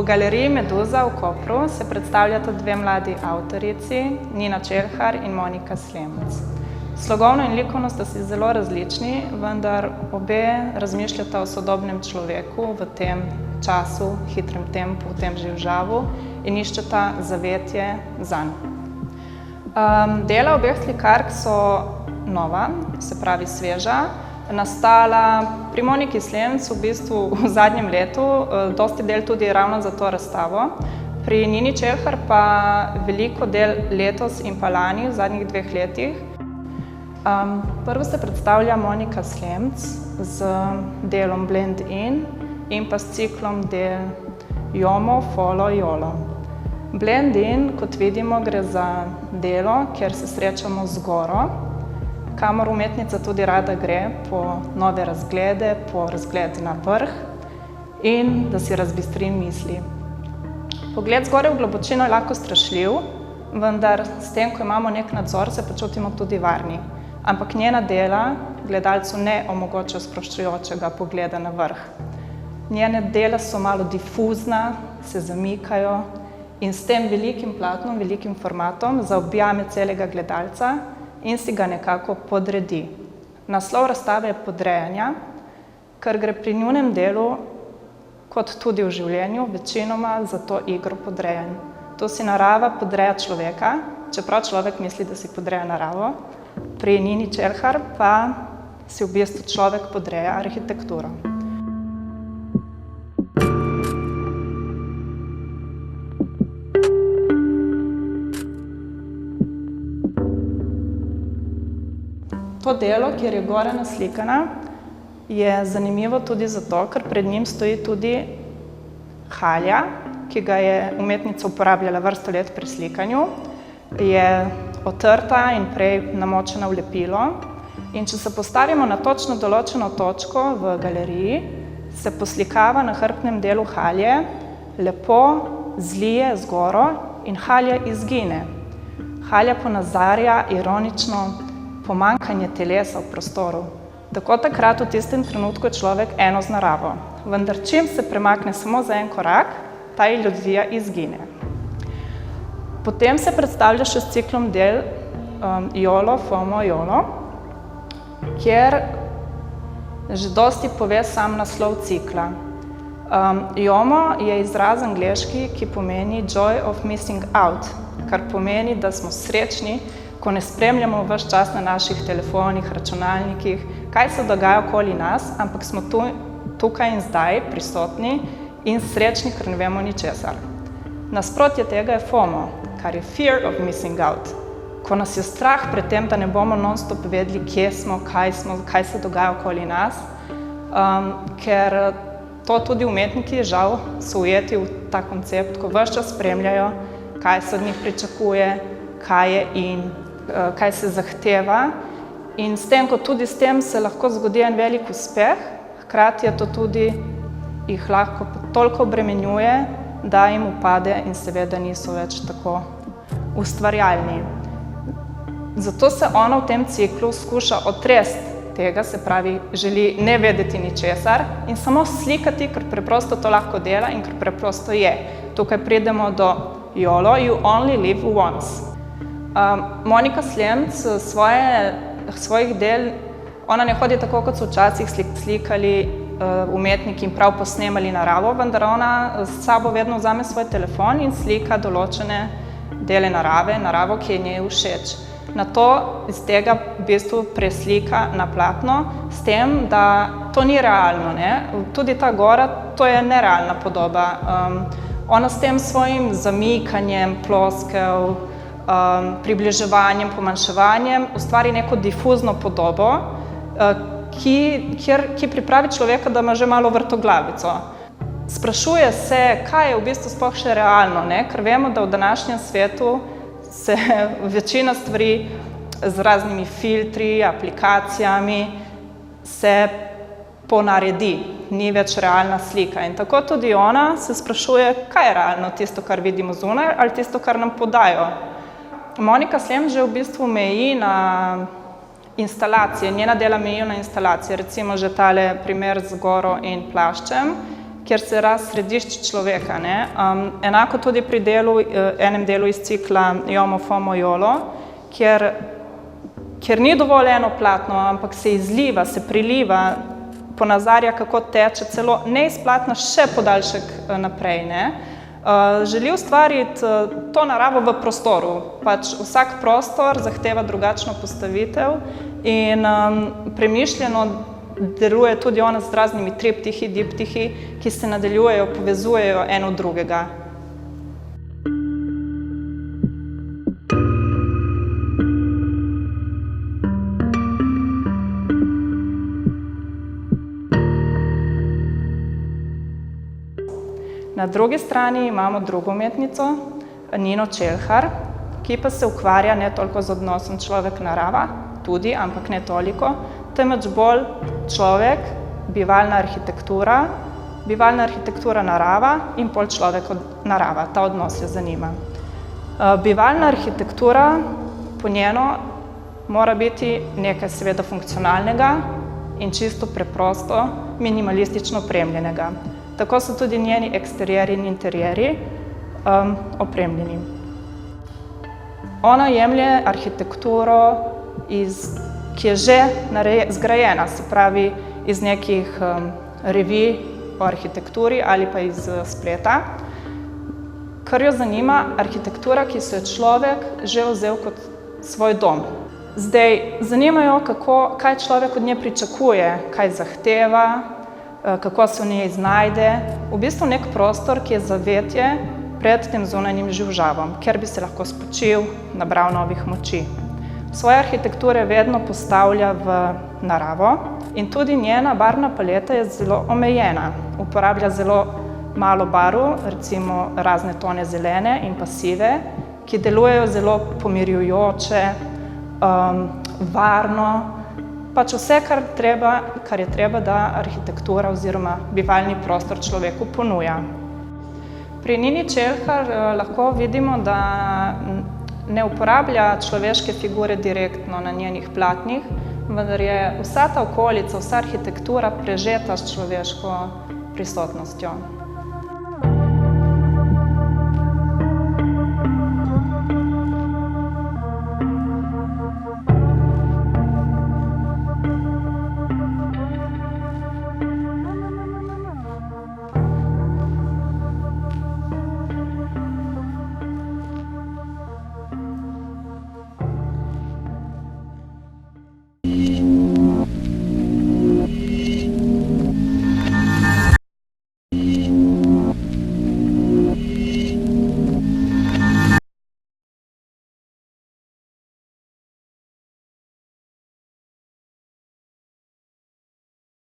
galeriji Meduza v Kopru se predstavljata dve mladi avtorici, Nina Čelhar in Monika Slemc. Slogovno in likovno sta si zelo različni, vendar obe razmišljata o sodobnem človeku v tem času, hitrem tempu, v tem živžavu in iščeta zavetje zanj. Dela obeh slikark so nova, se pravi sveža, nastala pri Moniki Slemc v bistvu v zadnjem letu, dosti del tudi ravno za to razstavo. Pri Nini Čelhar pa veliko del letos in pa lani, v zadnjih 2 letih. Prvo se predstavlja Monika Slemc z delom Blend In in pa s ciklom del Jomo, Folo, Jolo. Blend In, kot vidimo, gre za delo, kjer se srečamo z goro, kamor umetnica tudi rada gre po nove razglede, po razgled na vrh in da si razbistri misli. Pogled zgoraj v globočino je lahko strašljiv, vendar s tem, ko imamo nek nadzor, se počutimo tudi varni. Ampak njena dela gledalcu ne omogočajo sproščujočega pogleda na vrh. Njene dela so malo difuzna, se zamikajo in s tem velikim platnom, velikim formatom zaobjame celega gledalca in si ga nekako podredi. Naslov razstave je Podrejanja, ker gre pri njunem delu, kot tudi v življenju, večinoma za to igro podrejanj. To si narava podreja človeka, čeprav človek misli, da si podreja naravo. Pri Nini Čelhar pa si v bistvu človek podreja arhitekturo. To delo, kjer je gora naslikana, je zanimivo tudi zato, ker pred njim stoji tudi halja, ki ga je umetnica uporabljala vrsto let pri slikanju. Je otrta in prej namočena v lepilo. In če se postavimo na točno določeno točko v galeriji, se poslikava na hrbtnem delu halje, lepo zlije z goro in halja izgine. Halja ponazarja ironično pomanjkanje telesa v prostoru. Tako takrat v tistem trenutku je človek eno z naravo. Vendar čim se premakne samo za en korak, ta iluzija izgine. Potem se predstavlja še s ciklom del Jolo, Fomo, Jolo, kjer že dosti pove sam naslov cikla. Jomo je izraz angleški, ki pomeni joy of missing out, kar pomeni, da smo srečni, ko ne spremljamo ves čas na naših telefonih, računalnikih, kaj se dogaja okoli nas, ampak smo tukaj in zdaj prisotni in srečni, ker ne vemo ničesar. Nasprotje tega je FOMO, kar je fear of missing out, ko nas je strah pred tem, da ne bomo non-stop vedeli, kje smo, kaj se dogaja okoli nas, ker to tudi umetniki žal so ujeti v ta koncept, ko ves čas spremljajo, kaj se od njih pričakuje, kaj je in kaj se zahteva. In s tem, ko tudi s tem se lahko zgodi en velik uspeh, hkrati je to tudi jih lahko toliko obremenjuje, da jim upade in seveda niso več tako ustvarjalni. Zato se ona v tem ciklu skuša otresti tega, se pravi, želi ne vedeti ničesar in samo slikati, ker preprosto to lahko dela in ker preprosto je. Tukaj pridemo do Jolo, you only live once. Monika Slemc svojih del, ona ne hodi tako, kot so včasih slikali umetniki in prav posnemali naravo, vendar ona s sabo vedno vzame svoj telefon in slika določene dele narave, naravo, ki je njej všeč. Nato iz tega v bistvu preslika na platno, s tem, da to ni realno, ne? Tudi ta gora, to je nerealna podoba. Ona s tem svojim zamikanjem ploskev, približevanjem, pomanjševanjem ustvari neko difuzno podobo, ki pripravi človeka, da ima že malo vrtoglavico. Sprašuje se, kaj je v bistvu sploh še realno, ne? Ker vemo, da v današnjem svetu se večina stvari z raznimi filtri, aplikacijami se ponaredi, ni več realna slika. In tako tudi ona se sprašuje, kaj je realno, tisto, kar vidimo zunaj, ali tisto, kar nam podajo. Monika Slemc že v bistvu meji na instalacije, njena dela mejijo na instalacije, recimo že tale primer z goro in plaščem, kjer se raz središče človeka. Enako tudi pri enem delu iz cikla Jomo Fomo Jolo, kjer ni dovolj eno platno, ampak se izliva, se priliva, ponazarja, kako teče celo ne iz platna še podaljšek naprej. Želi ustvariti to naravo v prostoru. Pač vsak prostor zahteva drugačno postavitev in premišljeno deluje tudi ona z raznimi triptihi, diptihi, ki se nadaljujejo, povezujejo eno drugega. Na drugi strani imamo drugo umetnico, Nino Čelhar, ki pa se ukvarja ne toliko z odnosom človek-narava, tudi, ampak ne toliko, temveč bolj človek, bivalna arhitektura narava in pol človek narava. Ta odnos jo zanima. Bivalna arhitektura po njeno mora biti nekaj seveda funkcionalnega in čisto preprosto, minimalistično opremljenega. Tako so tudi njeni eksterierji in interierji opremljeni. Ona jemlje arhitekturo, ki je že zgrajena, se pravi iz nekih revij o arhitekturi ali pa iz spleta, kar jo zanima arhitektura, ki so jo človek že vzel kot svoj dom. Zdaj, zanima jo, kaj človek od nje pričakuje, kaj zahteva, kako se v njej znajde, v bistvu nek prostor, ki je zavetje pred tem zunanjim živžavom, kjer bi se lahko spočil, nabral novih moči. Svoje arhitekture vedno postavlja v naravo in tudi njena barvna paleta je zelo omejena. Uporablja zelo malo barv, recimo razne tone zelene in pa sive, ki delujejo zelo pomirjujoče, varno, pač vse, kar je treba, da arhitektura oziroma bivalni prostor človeku ponuja. Pri Nini Čelhar lahko vidimo, da ne uporablja človeške figure direktno na njenih platnih, vendar je vsa ta okolica, vsa arhitektura prežeta s človeško prisotnostjo.